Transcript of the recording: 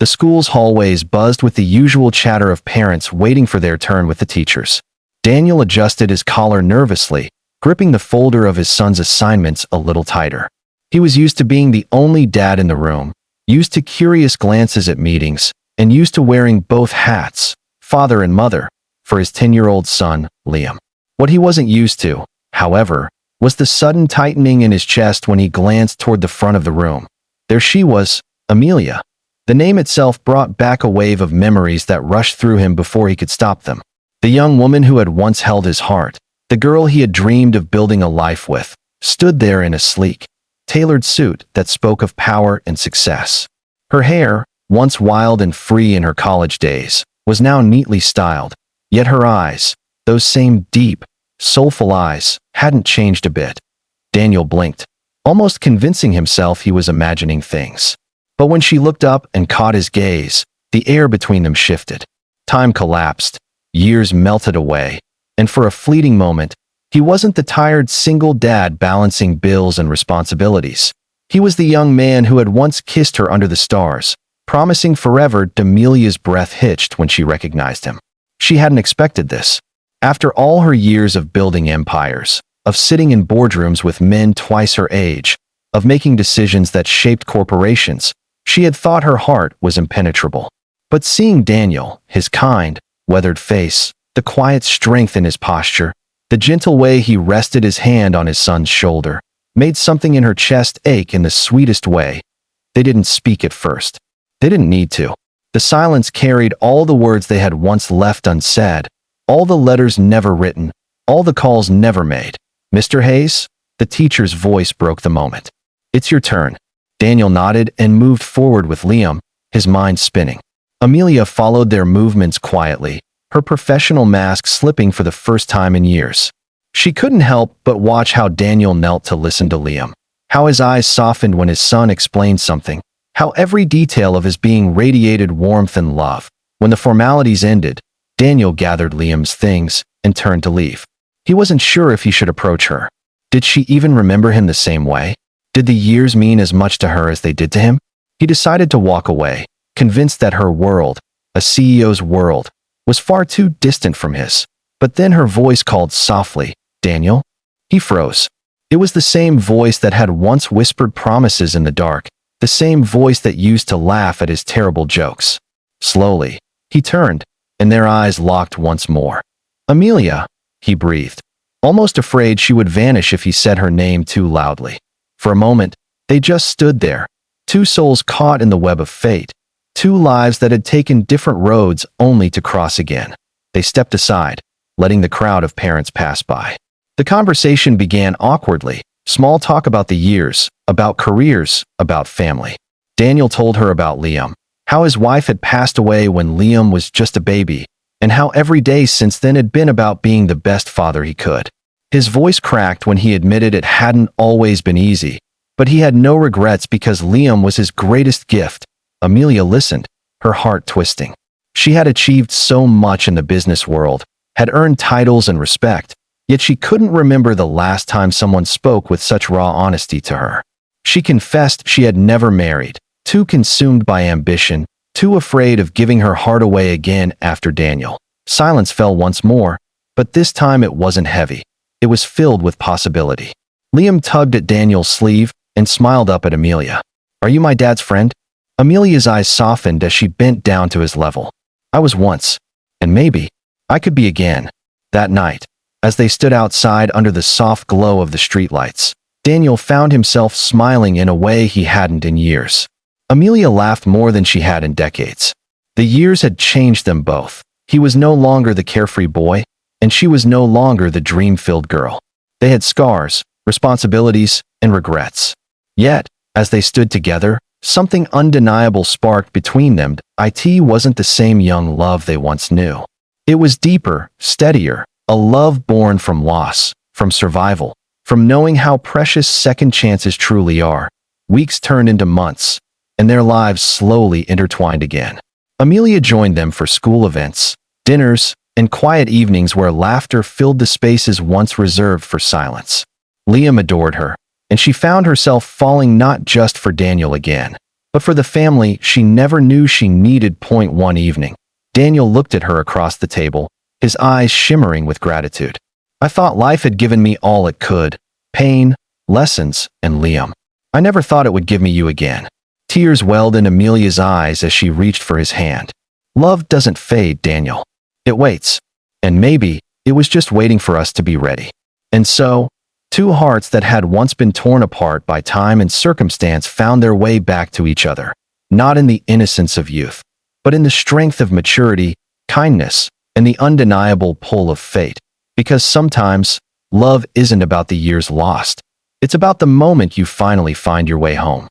The school's hallways buzzed with the usual chatter of parents waiting for their turn with the teachers. Daniel adjusted his collar nervously, gripping the folder of his son's assignments a little tighter. He was used to being the only dad in the room, used to curious glances at meetings, and used to wearing both hats, father and mother, for his 10-year-old son, Liam. What he wasn't used to, however, was the sudden tightening in his chest when he glanced toward the front of the room. There she was, Amelia. The name itself brought back a wave of memories that rushed through him before he could stop them. The young woman who had once held his heart, the girl he had dreamed of building a life with, stood there in a sleek, tailored suit that spoke of power and success. Her hair, once wild and free in her college days, was now neatly styled, yet her eyes, those same deep, soulful eyes, hadn't changed a bit. Daniel blinked, almost convincing himself he was imagining things. But when she looked up and caught his gaze, the air between them shifted. Time collapsed, years melted away, and for a fleeting moment, he wasn't the tired single dad balancing bills and responsibilities. He was the young man who had once kissed her under the stars, promising forever. Amelia's breath hitched when she recognized him. She hadn't expected this. After all her years of building empires, of sitting in boardrooms with men twice her age, of making decisions that shaped corporations, she had thought her heart was impenetrable. But seeing Daniel, his kind, weathered face, the quiet strength in his posture, the gentle way he rested his hand on his son's shoulder, made something in her chest ache in the sweetest way. They didn't speak at first. They didn't need to. The silence carried all the words they had once left unsaid, all the letters never written, all the calls never made. "Mr. Hayes?" The teacher's voice broke the moment. "It's your turn." Daniel nodded and moved forward with Liam, his mind spinning. Amelia followed their movements quietly, her professional mask slipping for the first time in years. She couldn't help but watch how Daniel knelt to listen to Liam, how his eyes softened when his son explained something, how every detail of his being radiated warmth and love. When the formalities ended, Daniel gathered Liam's things and turned to leave. He wasn't sure if he should approach her. Did she even remember him the same way? Did the years mean as much to her as they did to him? He decided to walk away, convinced that her world, a CEO's world, was far too distant from his. But then her voice called softly, "Daniel?" He froze. It was the same voice that had once whispered promises in the dark, the same voice that used to laugh at his terrible jokes. Slowly, he turned, and their eyes locked once more. "Amelia," he breathed, almost afraid she would vanish if he said her name too loudly. For a moment, they just stood there, two souls caught in the web of fate, two lives that had taken different roads only to cross again. They stepped aside, letting the crowd of parents pass by. The conversation began awkwardly, small talk about the years, about careers, about family. Daniel told her about Liam, how his wife had passed away when Liam was just a baby, and how every day since then had been about being the best father he could. His voice cracked when he admitted it hadn't always been easy, but he had no regrets because Liam was his greatest gift. Amelia listened, her heart twisting. She had achieved so much in the business world, had earned titles and respect, yet she couldn't remember the last time someone spoke with such raw honesty to her. She confessed she had never married, too consumed by ambition, too afraid of giving her heart away again after Daniel. Silence fell once more, but this time it wasn't heavy. It was filled with possibility. Liam tugged at Daniel's sleeve and smiled up at Amelia. "Are you my dad's friend?" Amelia's eyes softened as she bent down to his level. "I was once, and maybe I could be again." That night, as they stood outside under the soft glow of the streetlights, Daniel found himself smiling in a way he hadn't in years. Amelia laughed more than she had in decades. The years had changed them both. He was no longer the carefree boy, and she was no longer the dream-filled girl. They had scars, responsibilities, and regrets. Yet, as they stood together, something undeniable sparked between them. It wasn't the same young love they once knew. It was deeper, steadier, a love born from loss, from survival, from knowing how precious second chances truly are. Weeks turned into months, and their lives slowly intertwined again. Amelia joined them for school events, dinners, and quiet evenings where laughter filled the spaces once reserved for silence. Liam adored her, and she found herself falling not just for Daniel again, But for the family, she never knew she needed. Point one evening. Daniel looked at her across the table, his eyes shimmering with gratitude. I thought life had given me all it could: pain, lessons, and Liam. I never thought it would give me you again. Tears welled in Amelia's eyes as she reached for his hand. Love doesn't fade, Daniel. It waits. And maybe it was just waiting for us to be ready. And so, two hearts that had once been torn apart by time and circumstance found their way back to each other, not in the innocence of youth, but in the strength of maturity, kindness, and the undeniable pull of fate. Because sometimes, love isn't about the years lost. It's about the moment you finally find your way home.